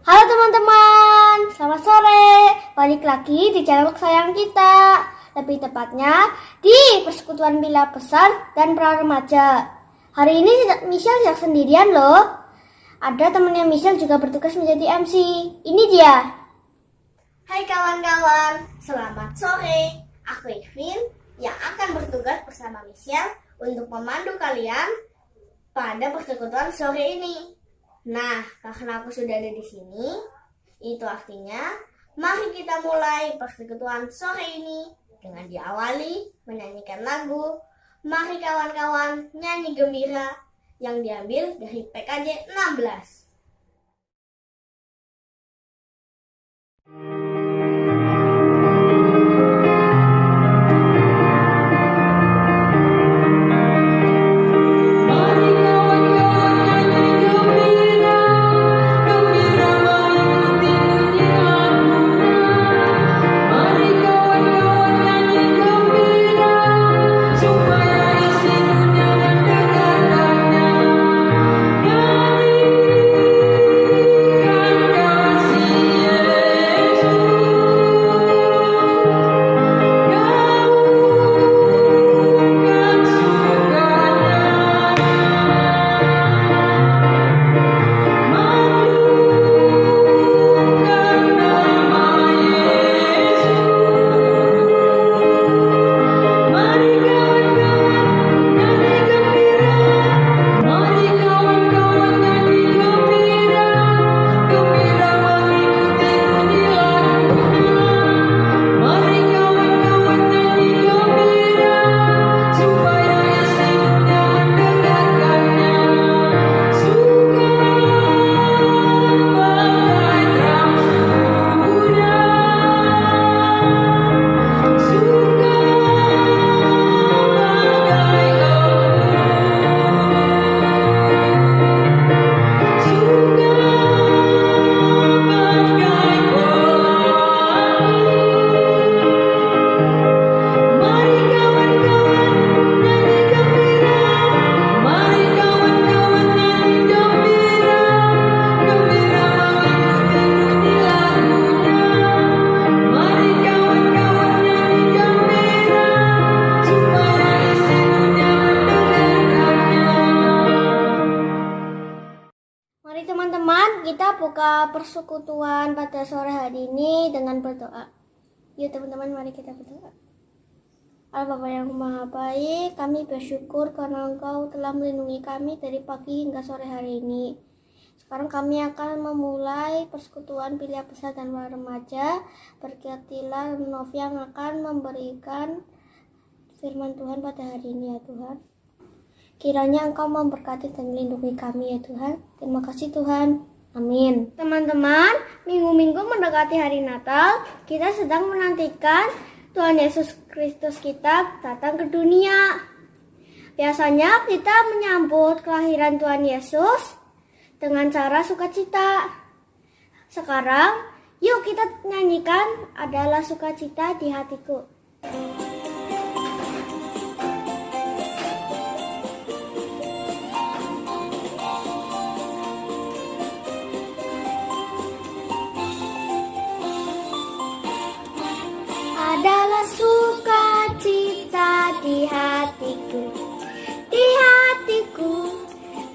Halo teman-teman, selamat sore. Balik lagi di channel kesayangan kita. Lebih tepatnya di Persekutuan Bila Besar dan Pra Remaja. Hari ini Michelle tidak sendirian loh. Ada temannya Michelle juga bertugas menjadi MC. Ini dia. Hai kawan-kawan, selamat sore. Aku Irvin yang akan bertugas bersama Michelle untuk memandu kalian pada persekutuan sore ini. Nah, karena aku sudah ada di sini, itu artinya mari kita mulai persekutuan sore ini dengan diawali menyanyikan lagu Mari Kawan-Kawan Nyanyi Gembira yang diambil dari PKJ 16. Mari teman-teman, kita buka persekutuan pada sore hari ini dengan berdoa. Yuk teman-teman, mari kita berdoa. Allah Bapa yang Maha Baik, kami bersyukur karena Engkau telah melindungi kami dari pagi hingga sore hari ini. Sekarang kami akan memulai persekutuan Bila Besar dan Pra Remaja. Berkatilah Novi yang akan memberikan firman Tuhan pada hari ini ya Tuhan. Kiranya Engkau memberkati dan melindungi kami ya Tuhan. Terima kasih Tuhan. Amin. Teman-teman, minggu-minggu mendekati hari Natal, kita sedang menantikan Tuhan Yesus Kristus kita datang ke dunia. Biasanya kita menyambut kelahiran Tuhan Yesus dengan cara sukacita. Sekarang, yuk kita nyanyikan Adalah Sukacita di Hatiku. Adalah sukacita di hatiku, di hatiku,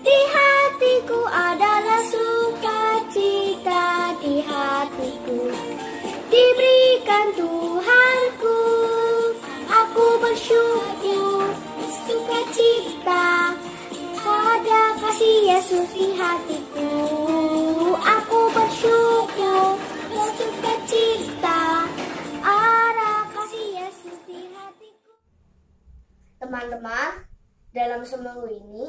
di hatiku adalah sukacita di hatiku. Diberikan Tuhanku, aku bersyukur, sukacita ada kasih Yesus di hatiku. Aku bersyukur, sukacita ada kasih Yesus di hatiku. Teman-teman, dalam seminggu ini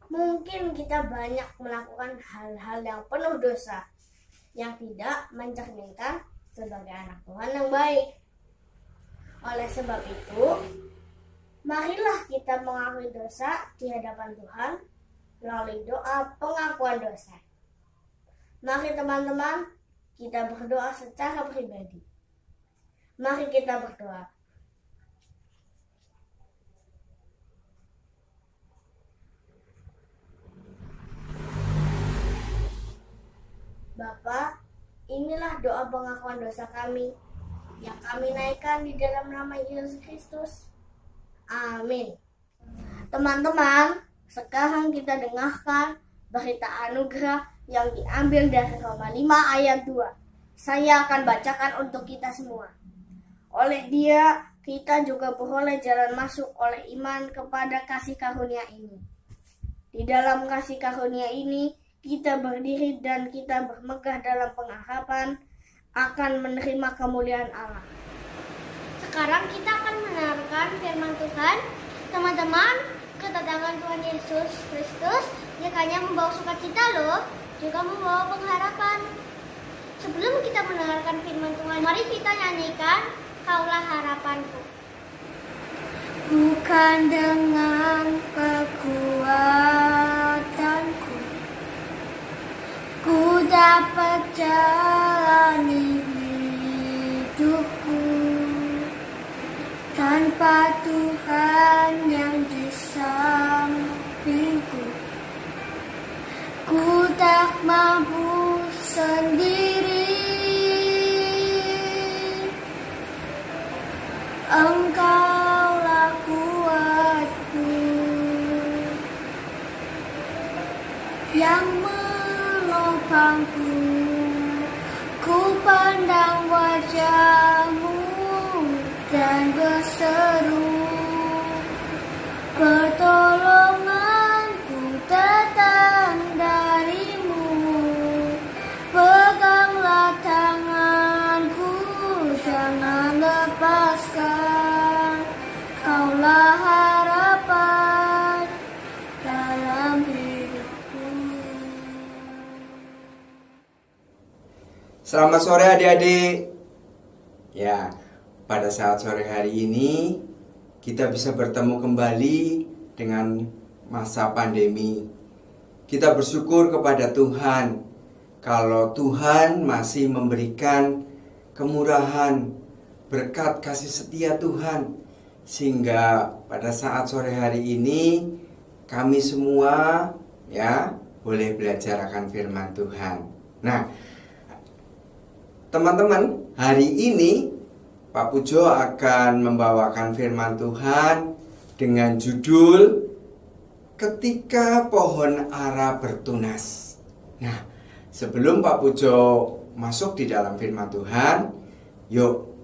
mungkin kita banyak melakukan hal-hal yang penuh dosa yang tidak mencerminkan sebagai anak Tuhan yang baik. Oleh sebab itu, marilah kita mengakui dosa di hadapan Tuhan melalui doa pengakuan dosa. Mari teman-teman, kita berdoa secara pribadi. Mari kita berdoa. Bapa, inilah doa pengakuan dosa kami yang kami naikkan di dalam nama Yesus Kristus. Amin. Teman-teman, sekarang kita dengarkan berita anugerah yang diambil dari Roma 5 ayat 2. Saya akan bacakan untuk kita semua. Oleh Dia, kita juga beroleh jalan masuk oleh iman kepada kasih karunia ini. Di dalam kasih karunia ini, kita berdiri dan kita bermegah dalam pengharapan akan menerima kemuliaan Allah. Sekarang kita akan mendengarkan firman Tuhan. Teman-teman, kedatangan Tuhan Yesus Kristus tidak hanya membawa sukacita loh, juga membawa pengharapan. Sebelum kita mendengarkan firman Tuhan, mari kita nyanyikan Kaulah Harapanku. Bukan dengan kekuatanku ku dapat jalani hidupku tanpa Tuhan yang di sampingku. Ku tak mampu sendiri. Engkaulah kuatku yang menopangku. Ku pandang wajah-Mu dan berseru, pertolonganku datang dari-Mu. Peganglah tanganku, jangan lepaskan. Kaulah harapan dalam hidupku. Selamat sore adik-adik. Ya, pada saat sore hari ini kita bisa bertemu kembali dengan masa pandemi. Kita bersyukur kepada Tuhan kalau Tuhan masih memberikan kemurahan, berkat kasih setia Tuhan, sehingga pada saat sore hari ini kami semua ya boleh belajar akan firman Tuhan. Nah, teman-teman, hari ini Pak Pujo akan membawakan firman Tuhan dengan judul Ketika Pohon Ara Bertunas. Nah, sebelum Pak Pujo masuk di dalam firman Tuhan, yuk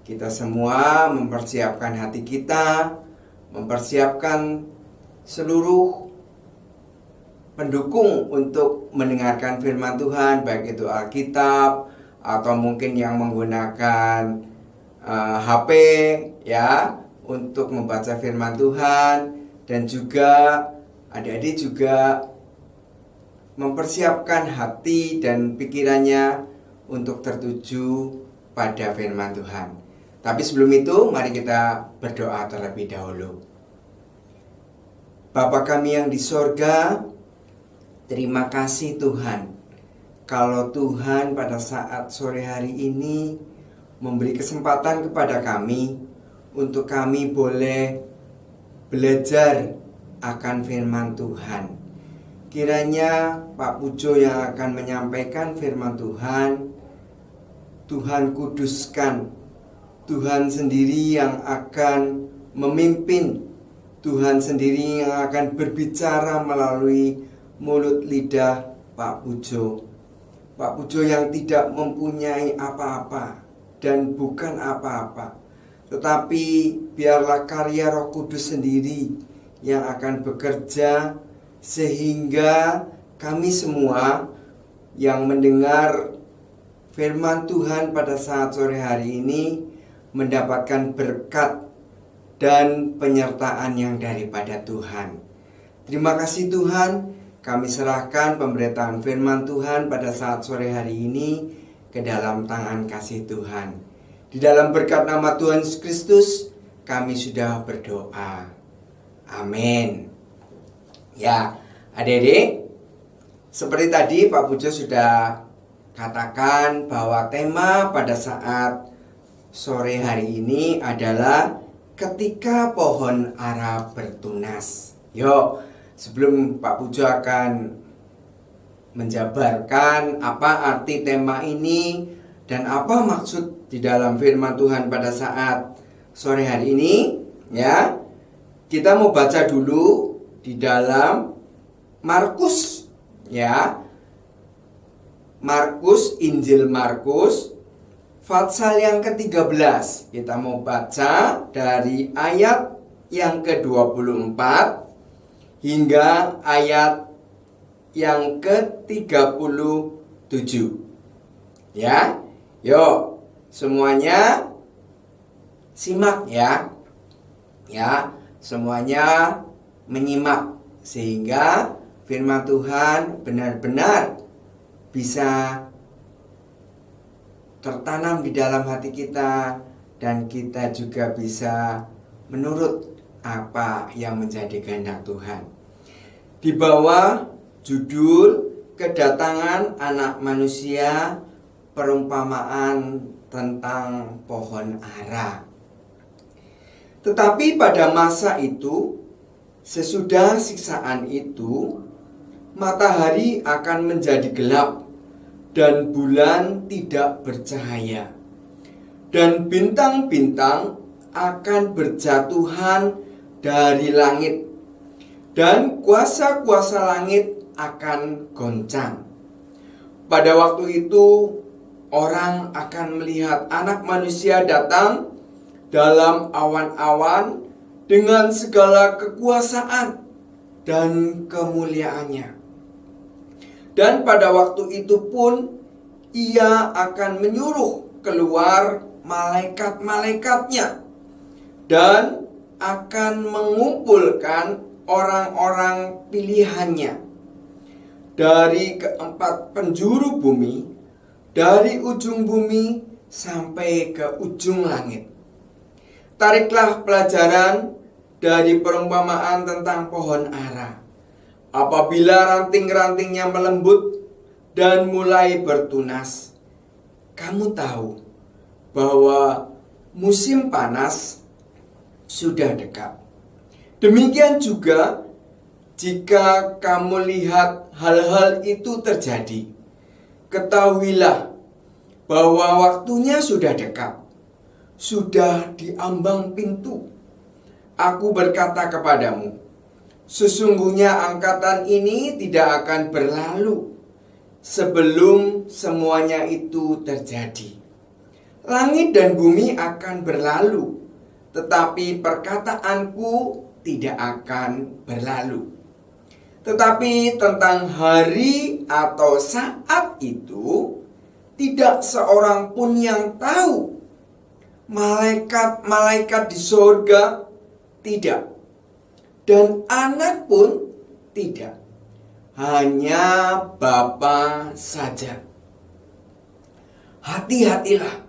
kita semua mempersiapkan hati kita, mempersiapkan seluruh pendukung untuk mendengarkan firman Tuhan, baik itu Alkitab atau mungkin yang menggunakan HP ya untuk membaca firman Tuhan, dan juga adik-adik juga mempersiapkan hati dan pikirannya untuk tertuju pada firman Tuhan. Tapi sebelum itu, mari kita berdoa terlebih dahulu. Bapa kami yang di sorga, terima kasih Tuhan, kalau Tuhan pada saat sore hari ini memberi kesempatan kepada kami untuk kami boleh belajar akan firman Tuhan. Kiranya Pak Pujo yang akan menyampaikan firman Tuhan, Tuhan kuduskan. Tuhan sendiri yang akan memimpin, Tuhan sendiri yang akan berbicara melalui mulut lidah Pak Pujo. Pak Pujo yang tidak mempunyai apa-apa dan bukan apa-apa, tetapi biarlah karya Roh Kudus sendiri yang akan bekerja, sehingga kami semua yang mendengar firman Tuhan pada saat sore hari ini mendapatkan berkat dan penyertaan yang daripada Tuhan. Terima kasih Tuhan, kami serahkan pemberitaan firman Tuhan pada saat sore hari ini ke dalam tangan kasih Tuhan. Di dalam berkat nama Tuhan Yesus Kristus, kami sudah berdoa. Amin. Ya, adik-adik, seperti tadi Pak Pujo sudah katakan bahwa tema pada saat sore hari ini adalah ketika pohon ara bertunas. Yuk, sebelum Pak Pujo akan menjabarkan apa arti tema ini dan apa maksud di dalam firman Tuhan pada saat sore hari ini, ya. Kita mau baca dulu di dalam Markus, ya. Markus, Injil Markus pasal yang ke-13. Kita mau baca dari ayat yang ke-24 hingga ayat yang ke-37. Ya. Yuk, semuanya simak ya. Ya, semuanya menyimak sehingga firman Tuhan benar-benar bisa tertanam di dalam hati kita dan kita juga bisa menurut apa yang menjadi kehendak Tuhan. Di bawah judul Kedatangan Anak Manusia, perumpamaan tentang pohon ara. Tetapi pada masa itu, sesudah siksaan itu, matahari akan menjadi gelap dan bulan tidak bercahaya, dan bintang-bintang akan berjatuhan dari langit, dan kuasa-kuasa langit akan goncang. Pada waktu itu, orang akan melihat Anak Manusia datang dalam awan-awan dengan segala kekuasaan dan kemuliaannya. Dan pada waktu itu pun ia akan menyuruh keluar malaikat-malaikatnya dan akan mengumpulkan orang-orang pilihannya dari keempat penjuru bumi, dari ujung bumi sampai ke ujung langit. Tariklah pelajaran dari perumpamaan tentang pohon ara. Apabila ranting-rantingnya melembut dan mulai bertunas, kamu tahu bahwa musim panas sudah dekat. Demikian juga jika kamu lihat hal-hal itu terjadi, ketahuilah bahwa waktunya sudah dekat, sudah di ambang pintu. Aku berkata kepadamu, sesungguhnya angkatan ini tidak akan berlalu sebelum semuanya itu terjadi. Langit dan bumi akan berlalu, tetapi perkataanku tidak akan berlalu. Tetapi tentang hari atau saat itu, tidak seorang pun yang tahu. Malaikat-malaikat di surga tidak, dan anak pun tidak, hanya Bapa saja. Hati-hatilah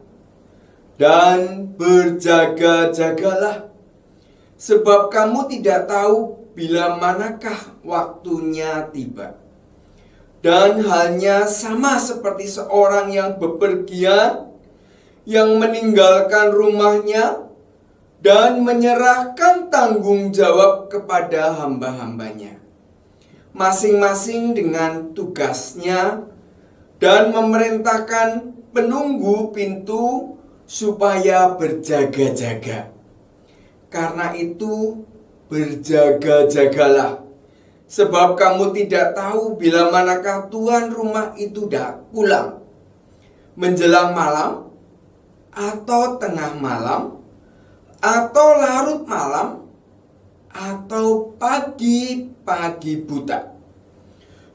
dan berjaga-jagalah, sebab kamu tidak tahu bila manakah waktunya tiba. Dan halnya sama seperti seorang yang bepergian, yang meninggalkan rumahnya dan menyerahkan tanggung jawab kepada hamba-hambanya, masing-masing dengan tugasnya, dan memerintahkan penunggu pintu supaya berjaga-jaga. Karena itu berjaga-jagalah, sebab kamu tidak tahu bila manakah tuan rumah itu pulang, menjelang malam, atau tengah malam, atau larut malam, atau pagi-pagi buta,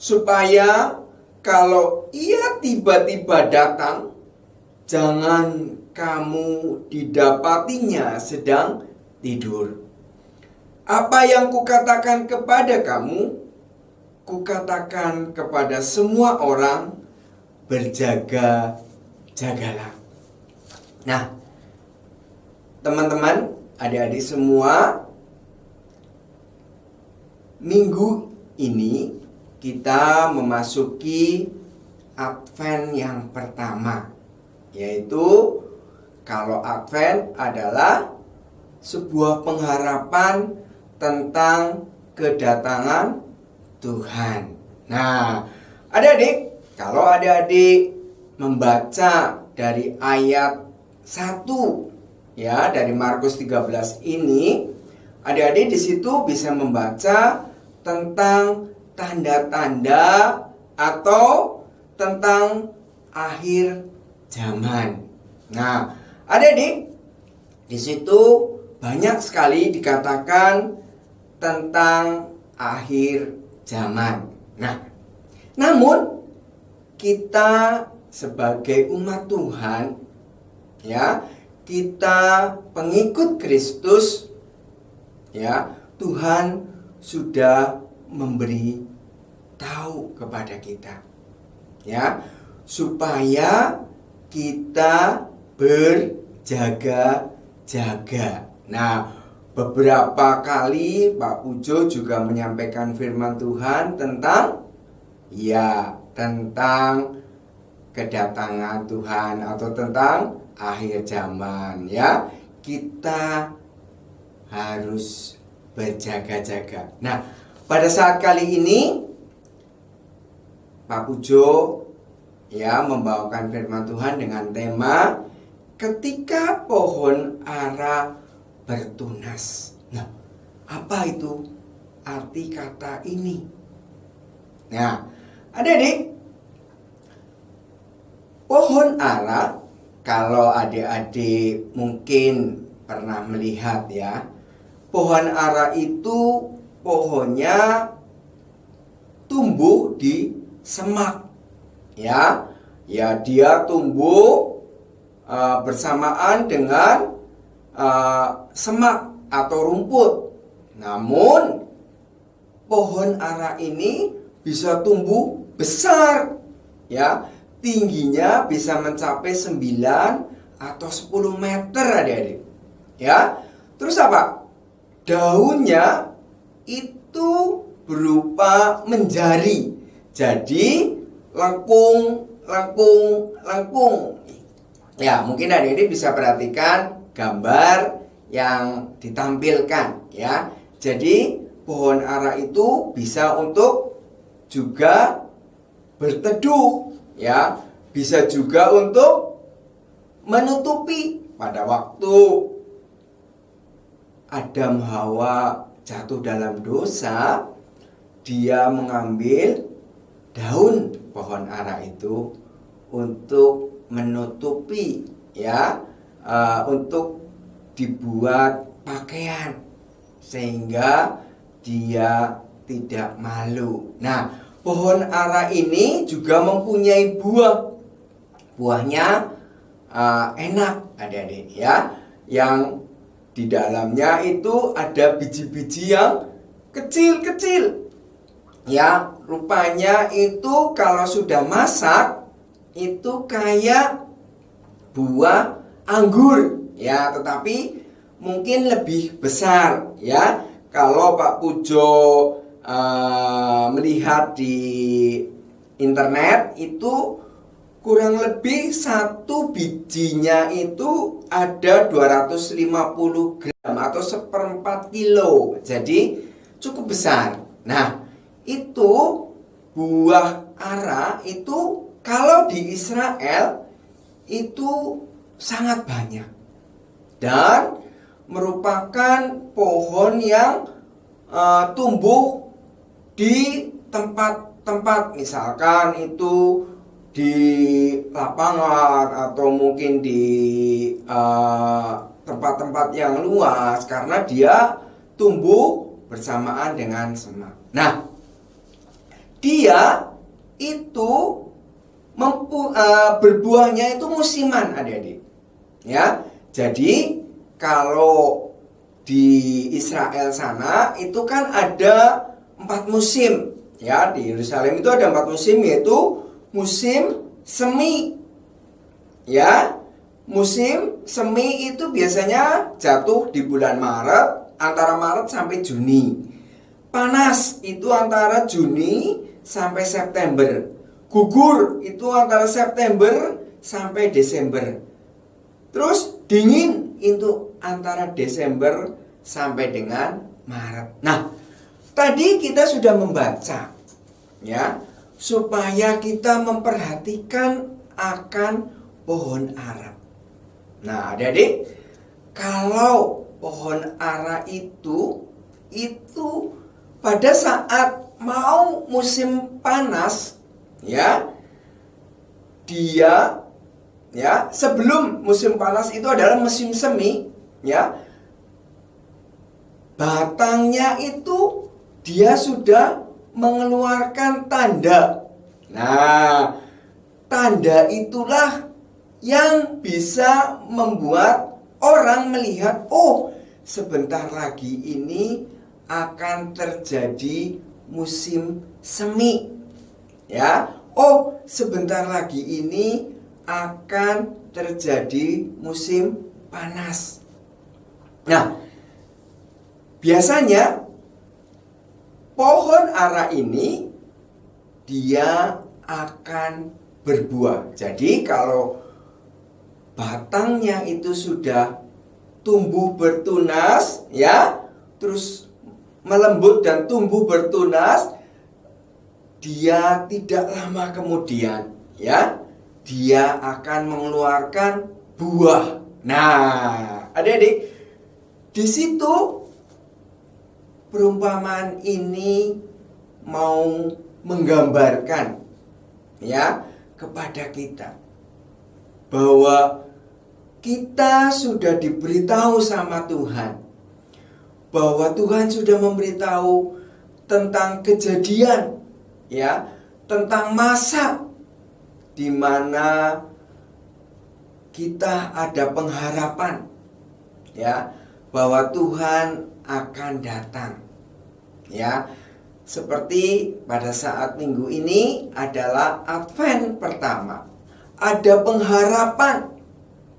supaya kalau ia tiba-tiba datang, jangan kamu didapatinya sedang tidur. Apa yang kukatakan kepada kamu, kukatakan kepada semua orang, berjaga-jagalah. Nah, teman-teman, adik-adik semua, minggu ini kita memasuki Advent yang pertama, yaitu kalau Advent adalah sebuah pengharapan tentang kedatangan Tuhan. Nah, Adik-adik, kalau adik-adik membaca dari ayat 1 ya, dari Markus 13 ini, adik-adik di situ bisa membaca tentang tanda-tanda atau tentang akhir zaman. Nah, adik-adik di situ banyak sekali dikatakan tentang akhir zaman. Nah, namun kita sebagai umat Tuhan ya, kita pengikut Kristus ya, Tuhan sudah memberi tahu kepada kita ya, supaya kita berjaga-jaga. Nah, beberapa kali Pak Pujo juga menyampaikan firman Tuhan tentang kedatangan Tuhan atau tentang akhir zaman ya. Kita harus berjaga-jaga. Nah, pada saat kali ini Pak Pujo ya membawakan firman Tuhan dengan tema ketika pohon ara bertunas. Nah, apa itu arti kata ini? Nah, adik-adik, pohon ara, kalau adik-adik mungkin pernah melihat ya, pohon ara itu pohonnya tumbuh di semak ya. Ya, dia tumbuh bersamaan dengan semak atau rumput. Namun pohon ara ini bisa tumbuh besar ya, tingginya bisa mencapai 9 atau 10 meter adik-adik ya. Terus apa? Daunnya itu berupa menjari, jadi lengkung. Ya, mungkin adik-adik bisa perhatikan gambar yang ditampilkan ya. Jadi pohon ara itu bisa untuk juga berteduh ya, bisa juga untuk menutupi pada waktu Adam Hawa jatuh dalam dosa, dia mengambil daun pohon ara itu untuk menutupi ya, untuk dibuat pakaian sehingga dia tidak malu. Nah, pohon ara ini juga mempunyai buah. Buahnya enak adik-adik ya, yang di dalamnya itu ada biji-biji yang kecil-kecil ya, rupanya itu kalau sudah masak itu kayak buah anggur ya, tetapi mungkin lebih besar ya. Kalau Pak Pujo melihat di internet itu kurang lebih satu bijinya itu ada 250 gram atau 1/4 kilo, jadi cukup besar. Nah, itu buah ara itu kalau di Israel itu sangat banyak dan merupakan pohon yang tumbuh di tempat-tempat, misalkan itu di lapangan atau mungkin di tempat-tempat yang luas, karena dia tumbuh bersamaan dengan semak. Nah, dia itu berbuahnya itu musiman adik-adik ya. Jadi kalau di Israel sana itu kan ada 4 musim ya. Di Yerusalem itu ada 4 musim, yaitu musim semi ya. Musim semi itu biasanya jatuh di bulan Maret, antara Maret sampai Juni. Panas itu antara Juni sampai September. Gugur itu antara September sampai Desember. Terus dingin itu antara Desember sampai dengan Maret. Nah, tadi kita sudah membaca ya supaya kita memperhatikan akan pohon ara. Nah, adik-adik, kalau pohon ara itu pada saat mau musim panas, ya, dia, ya, sebelum musim panas itu adalah musim semi, ya, batangnya itu dia sudah mengeluarkan tanda. Nah, tanda itulah yang bisa membuat orang melihat, oh, sebentar lagi ini akan terjadi musim semi. Ya, oh, sebentar lagi ini akan terjadi musim panas. Nah, biasanya pohon ara ini dia akan berbuah. Jadi kalau batangnya itu sudah tumbuh bertunas, ya, terus melembut dan tumbuh bertunas, dia tidak lama kemudian, ya, dia akan mengeluarkan buah. Nah, adik-adik, di situ perumpamaan ini mau menggambarkan, ya, kepada kita bahwa kita sudah diberitahu sama Tuhan, bahwa Tuhan sudah memberitahu tentang kejadian, ya, tentang masa di mana kita ada pengharapan, ya, bahwa Tuhan akan datang, ya. Seperti pada saat minggu ini adalah Advent pertama, ada pengharapan,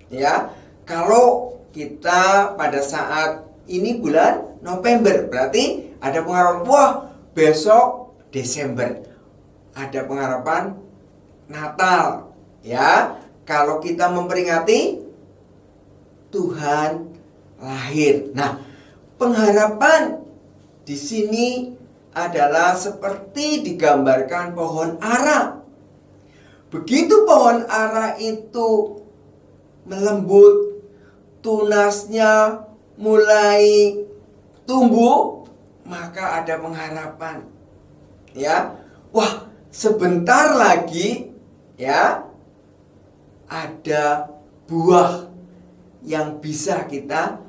ya. Kalau kita pada saat ini bulan November, berarti ada pengharapan, wah, besok Desember ada pengharapan Natal, ya. Kalau kita memperingati Tuhan lahir. Nah, pengharapan di sini adalah seperti digambarkan pohon ara. Begitu pohon ara itu melembut, tunasnya mulai tumbuh, maka ada pengharapan, ya. Wah, sebentar lagi, ya, ada buah yang bisa kita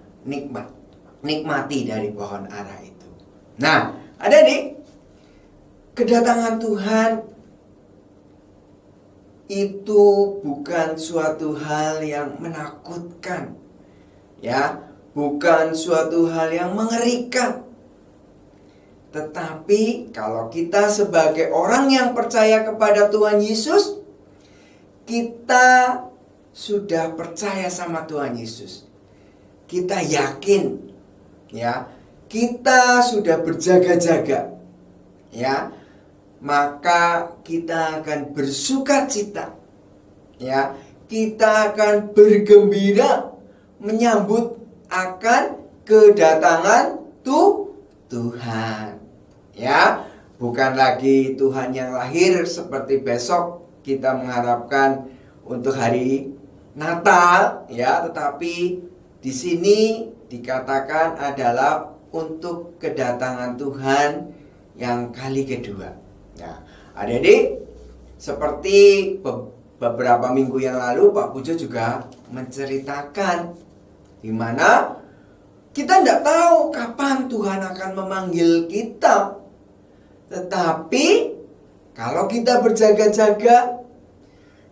nikmati dari pohon ara itu. Nah, adik-adik, kedatangan Tuhan itu bukan suatu hal yang menakutkan, ya, bukan suatu hal yang mengerikan. Tetapi kalau kita sebagai orang yang percaya kepada Tuhan Yesus, kita sudah percaya sama Tuhan Yesus. Kita yakin, ya, kita sudah berjaga-jaga, ya, maka kita akan bersukacita, ya, kita akan bergembira menyambut akan kedatangan Tuhan, ya. Bukan lagi Tuhan yang lahir seperti besok kita mengharapkan untuk hari Natal, ya, tetapi di sini dikatakan adalah untuk kedatangan Tuhan yang kali kedua. Nah, adik-adik, seperti beberapa minggu yang lalu Pak Pujo juga menceritakan di mana kita tidak tahu kapan Tuhan akan memanggil kita. Tetapi kalau kita berjaga-jaga,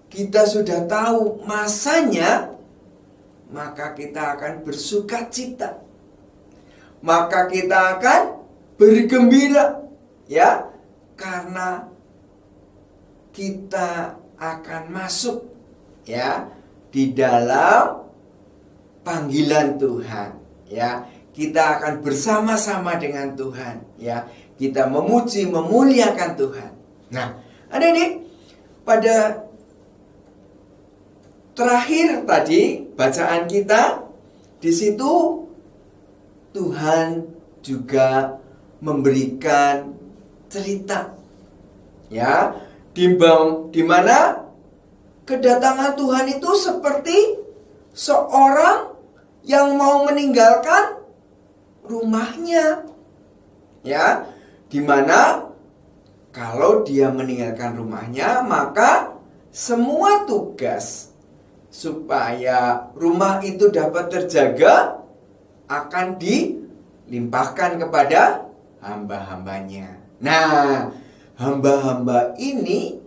kita sudah tahu masanya, maka kita akan bersukacita, maka kita akan bergembira, ya, karena kita akan masuk, ya, di dalam panggilan Tuhan, ya. Kita akan bersama-sama dengan Tuhan, ya. Kita memuji, memuliakan Tuhan. Nah, adik-adik, pada terakhir tadi bacaan kita, di situ Tuhan juga memberikan cerita, ya, di mana kedatangan Tuhan itu seperti seorang yang mau meninggalkan rumahnya. Ya, di mana kalau dia meninggalkan rumahnya, maka semua tugas supaya rumah itu dapat terjaga akan dilimpahkan kepada hamba-hambanya. Nah, hamba-hamba ini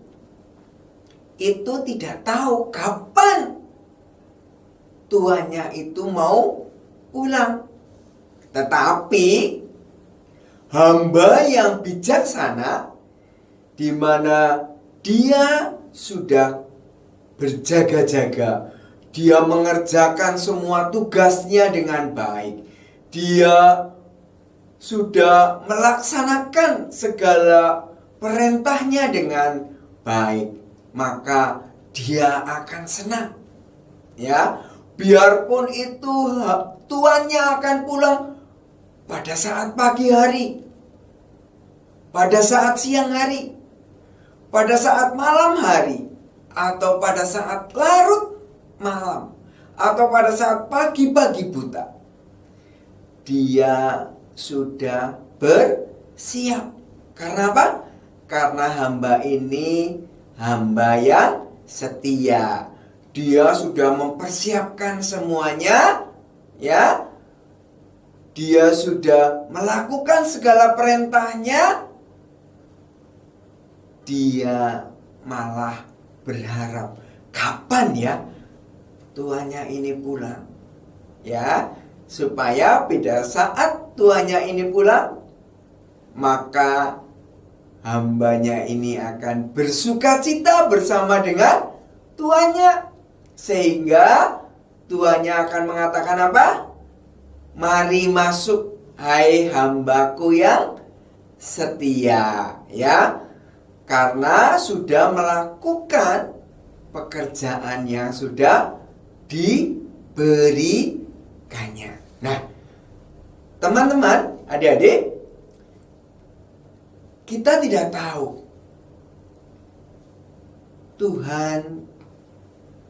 itu tidak tahu kapan tuannya itu mau pulang. Tetapi hamba yang bijaksana, di mana dia sudah berjaga-jaga, dia mengerjakan semua tugasnya dengan baik, dia sudah melaksanakan segala perintahnya dengan baik, maka dia akan senang. Ya, biarpun itu tuannya akan pulang pada saat pagi hari, pada saat siang hari, pada saat malam hari, atau pada saat larut malam, atau pada saat pagi-pagi buta, dia sudah bersiap. Karena apa? Karena hamba ini hamba yang setia. Dia sudah mempersiapkan semuanya, ya. Dia sudah melakukan segala perintahnya. Dia malah berharap kapan ya tuannya ini pulang, ya, supaya pada saat tuannya ini pulang, maka hambanya ini akan bersukacita bersama dengan tuannya, sehingga tuannya akan mengatakan apa? Mari masuk, hai hambaku yang setia, ya. Karena sudah melakukan pekerjaan yang sudah diberikannya. Nah, teman-teman, adik-adik, kita tidak tahu Tuhan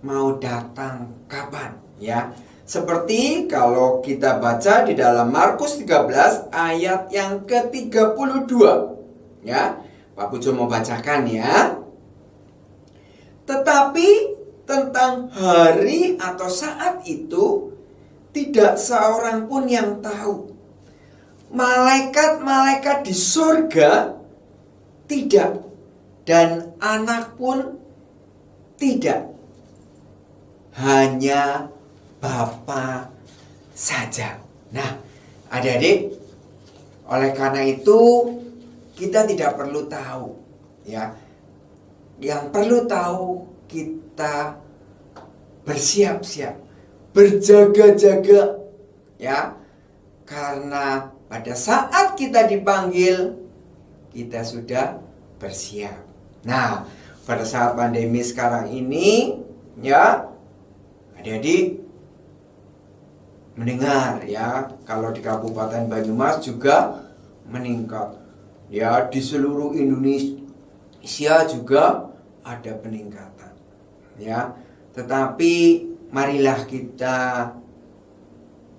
mau datang kapan, ya. Seperti kalau kita baca di dalam Markus 13 ayat yang ke-32, ya. Pak Pujo mau bacakan ya. Tetapi tentang hari atau saat itu tidak seorang pun yang tahu. Malaikat-malaikat di surga tidak, dan anak pun tidak. Hanya Bapa saja. Nah, adik-adik, oleh karena itu kita tidak perlu tahu, ya. Yang perlu tahu, kita bersiap-siap, berjaga-jaga, ya. Karena pada saat kita dipanggil, kita sudah bersiap. Nah, pada saat pandemi sekarang ini, ya, adik-adik mendengar ya, kalau di Kabupaten Banyumas juga meningkat. Ya, di seluruh Indonesia juga ada peningkatan. Ya, tetapi marilah kita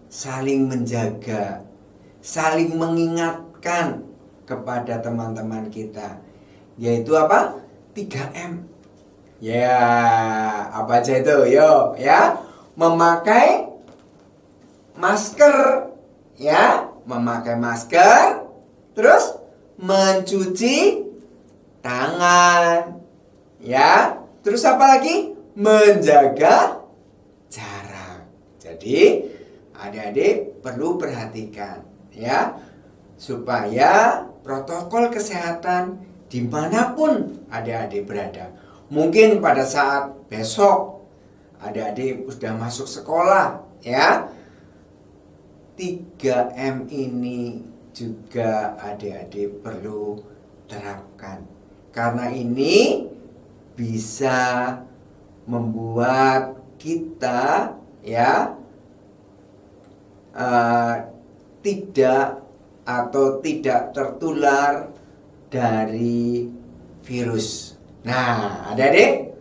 saling menjaga, saling mengingatkan kepada teman-teman kita, yaitu apa? 3M. Ya, apa aja itu? Yo, ya. Memakai masker, ya, memakai masker, terus mencuci tangan, ya, terus apa lagi? Menjaga jarak. Jadi adik-adik perlu perhatikan, ya, supaya protokol kesehatan dimanapun adik-adik berada. Mungkin pada saat besok adik-adik sudah masuk sekolah, ya, 3M ini juga adik-adik perlu terapkan. Karena ini bisa membuat kita, ya, tidak tertular dari virus Nah, adik-adik,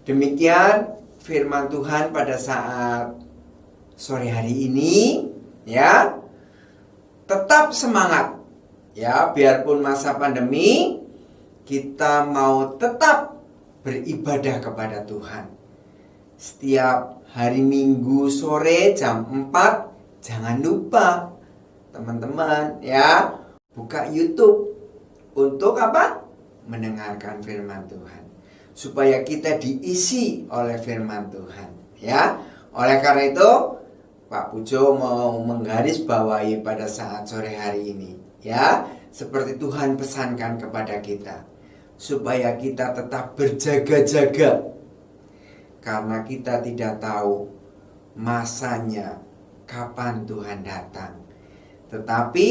demikian firman Tuhan pada saat sore hari ini, ya. Tetap semangat, ya, biarpun masa pandemi, kita mau tetap beribadah kepada Tuhan. Setiap hari Minggu sore jam 4, jangan lupa teman-teman, ya, buka YouTube untuk apa? Mendengarkan firman Tuhan, supaya kita diisi oleh firman Tuhan, ya. Oleh karena itu, Pak Pujo mau menggarisbawahi pada saat sore hari ini, ya, seperti Tuhan pesankan kepada kita, supaya kita tetap berjaga-jaga, karena kita tidak tahu masanya kapan Tuhan datang. Tetapi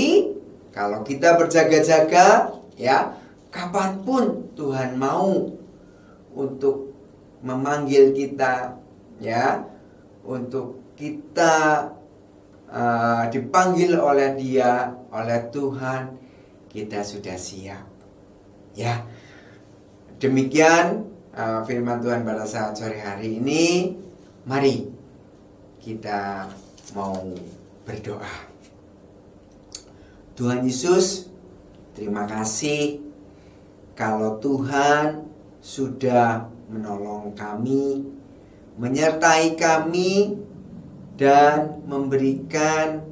kalau kita berjaga-jaga, ya, kapanpun Tuhan mau untuk memanggil kita, ya, untuk kita dipanggil oleh Dia, oleh Tuhan, kita sudah siap, ya. Demikian firman Tuhan pada saat sore hari ini. Mari kita mau berdoa. Tuhan Yesus, terima kasih kalau Tuhan sudah menolong kami, menyertai kami, dan memberikan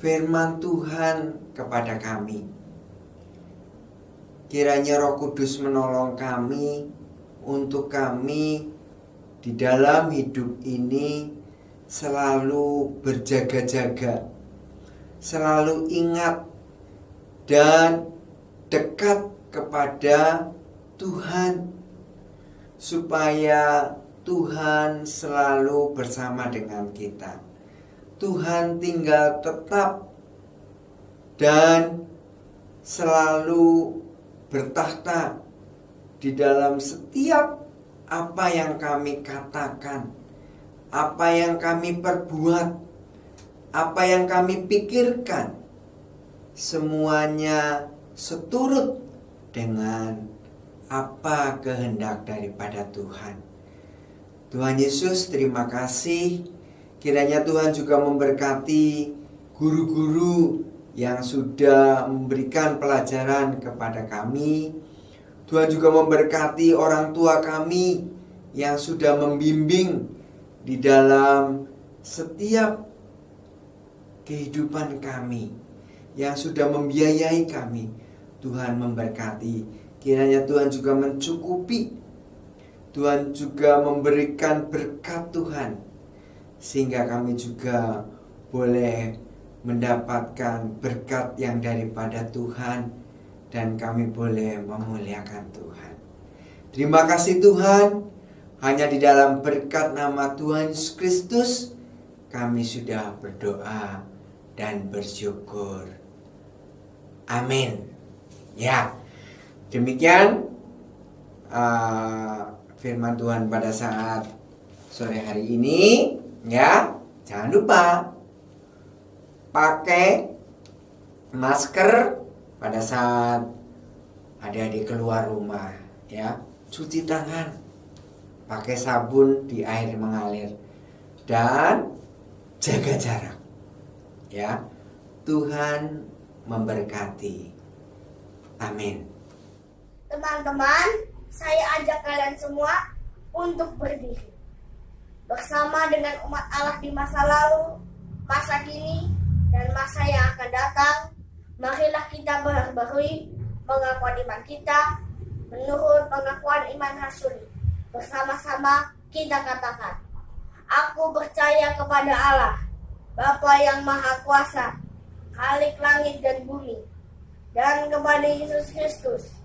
firman Tuhan kepada kami. Kiranya Roh Kudus menolong kami untuk kami di dalam hidup ini selalu berjaga-jaga, selalu ingat dan dekat kepada Tuhan, supaya Tuhan selalu bersama dengan kita. Tuhan tinggal tetap dan selalu bertahta di dalam setiap apa yang kami katakan, apa yang kami perbuat, apa yang kami pikirkan. Semuanya seturut dengan apa kehendak daripada Tuhan. Tuhan Yesus, terima kasih. Kiranya Tuhan juga memberkati guru-guru yang sudah memberikan pelajaran kepada kami. Tuhan juga memberkati orang tua kami yang sudah membimbing di dalam setiap kehidupan kami, yang sudah membiayai kami. Tuhan memberkati. Kiranya Tuhan juga mencukupi. Tuhan juga memberikan berkat Tuhan, sehingga kami juga boleh mendapatkan berkat yang daripada Tuhan, dan kami boleh memuliakan Tuhan. Terima kasih Tuhan. Hanya di dalam berkat nama Tuhan Yesus Kristus kami sudah berdoa dan bersyukur. Amin. Ya, demikian firman Tuhan pada saat sore hari ini, ya. Jangan lupa pakai masker pada saat adik-adik keluar rumah, ya. Cuci tangan, pakai sabun di air mengalir, dan jaga jarak, ya. Tuhan memberkati. Amin. Teman-teman, saya ajak kalian semua untuk berdiri bersama dengan umat Allah di masa lalu, masa kini, dan masa yang akan datang. Marilah kita berbarui pengakuan iman kita menurut pengakuan iman rasuli. Bersama-sama kita katakan, aku percaya kepada Allah, Bapa yang Maha Kuasa, Khalik langit dan bumi, dan kepada Yesus Kristus,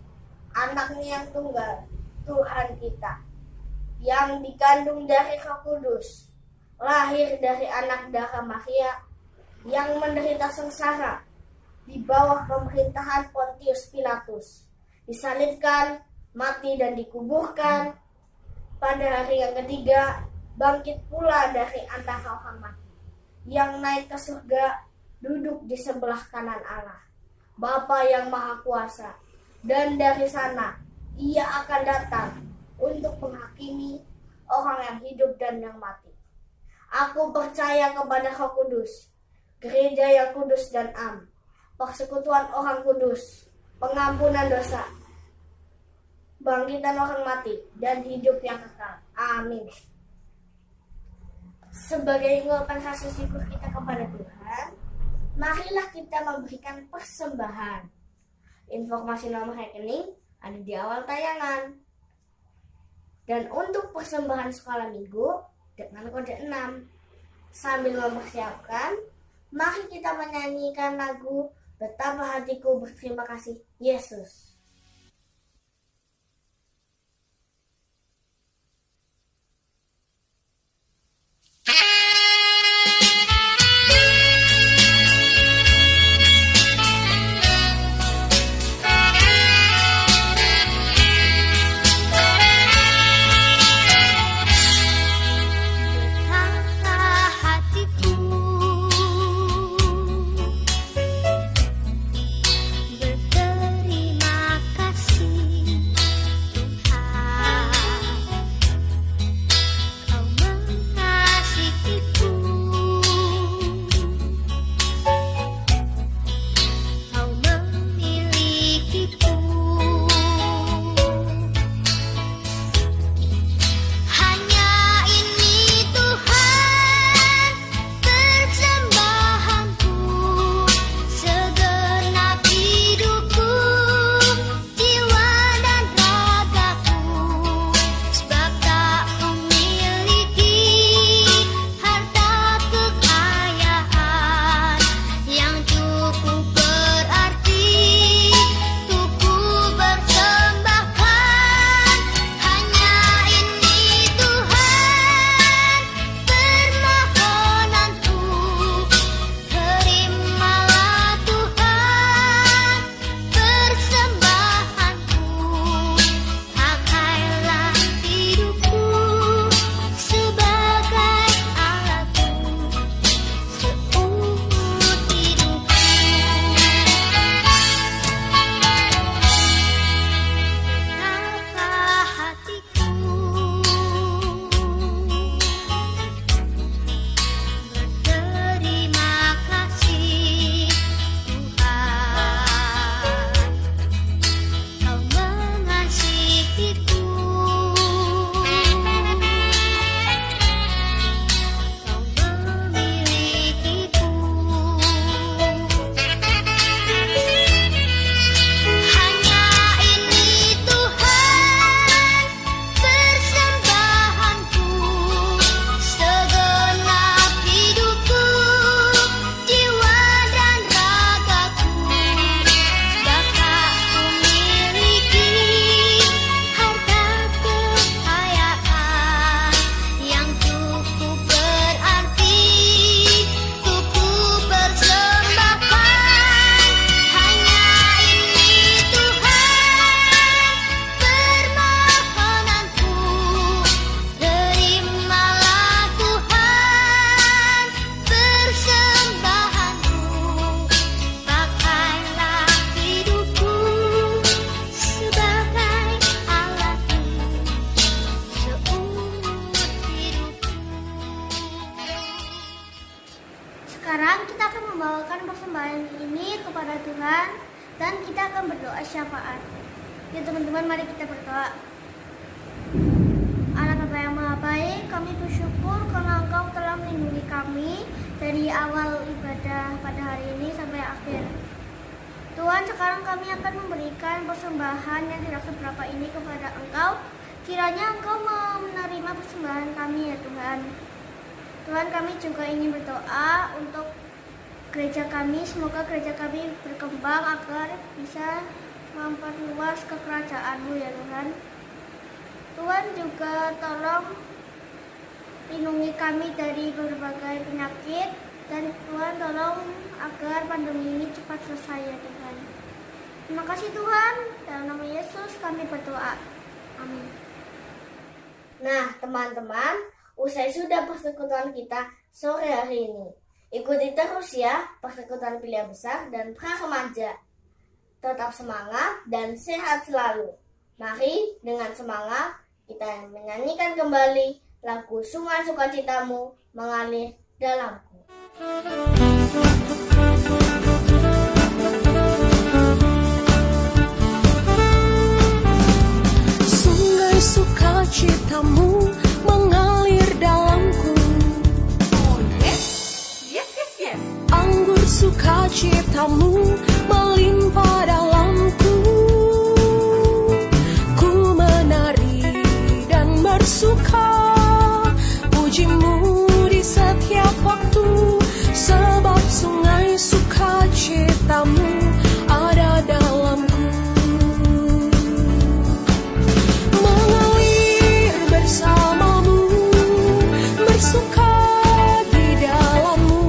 Anaknya yang tunggal, Tuhan kita, yang dikandung dari Roh Kudus, lahir dari anak darah Maria, yang menderita sengsara di bawah pemerintahan Pontius Pilatus, disalibkan, mati dan dikuburkan, pada hari yang ketiga bangkit pula dari antara orang mati, yang naik ke surga, duduk di sebelah kanan Allah, Bapa yang Maha Kuasa, dan dari sana Ia akan datang untuk menghakimi orang yang hidup dan yang mati. Aku percaya kepada Roh Kudus, gereja yang kudus dan am, persekutuan orang kudus, pengampunan dosa, bangkitan orang mati, dan hidup yang kekal. Amin. Sebagai ungkapan rasa syukur kita kepada Tuhan, marilah kita memberikan persembahan. Informasi nomor rekening ada di awal tayangan. Dan untuk persembahan sekolah minggu dengan kode 6. Sambil mempersiapkan, mari kita menyanyikan lagu Betapa Hatiku Berterima Kasih Yesus. Sekarang kita akan membawakan persembahan ini kepada Tuhan dan kita akan berdoa syafaat. Ya teman-teman, mari kita berdoa. Allah Bapa yang Maha Baik, kami bersyukur karena Engkau telah melindungi kami dari awal ibadah pada hari ini sampai akhir. Tuhan, sekarang kami akan memberikan persembahan yang tidak seberapa ini kepada Engkau. Kiranya Engkau menerima persembahan kami ya Tuhan. Tuhan, kami juga ingin berdoa untuk gereja kami. Semoga gereja kami berkembang agar bisa memperluas kekerajaan-Mu ya Tuhan. Tuhan juga tolong lindungi kami dari berbagai penyakit. Dan Tuhan tolong agar pandemi ini cepat selesai ya Tuhan. Terima kasih Tuhan. Dalam nama Yesus kami berdoa. Amin. Nah teman-teman, usai sudah persekutuan kita sore hari ini. Ikuti terus ya persekutuan pilihan besar dan pra remaja. Tetap semangat dan sehat selalu. Mari dengan semangat kita menyanyikan kembali lagu Sungai Sukacitamu mengalir dalamku. Sungai sukacitamu mengalir dalamku. Oh yes, yes, yes, yes. Anggur sukacitamu melimpah dalamku. Ku menari dan bersuka, pujimu di setiap waktu, sebab sungai sukacitamu ada dalamku. Mengalir bersamamu, bersuka di dalammu,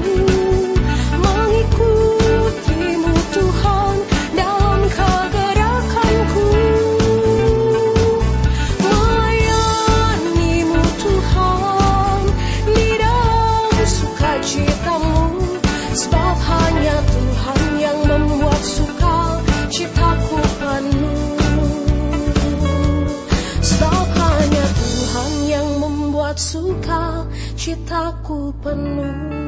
mengikutimu Tuhan dalam kegerakanku, melayanimu Tuhan di dalam sukacitamu, sebab hanya Tuhan yang membuat sukacitaku penuh. Sebab hanya Tuhan yang membuat sukacitaku penuh.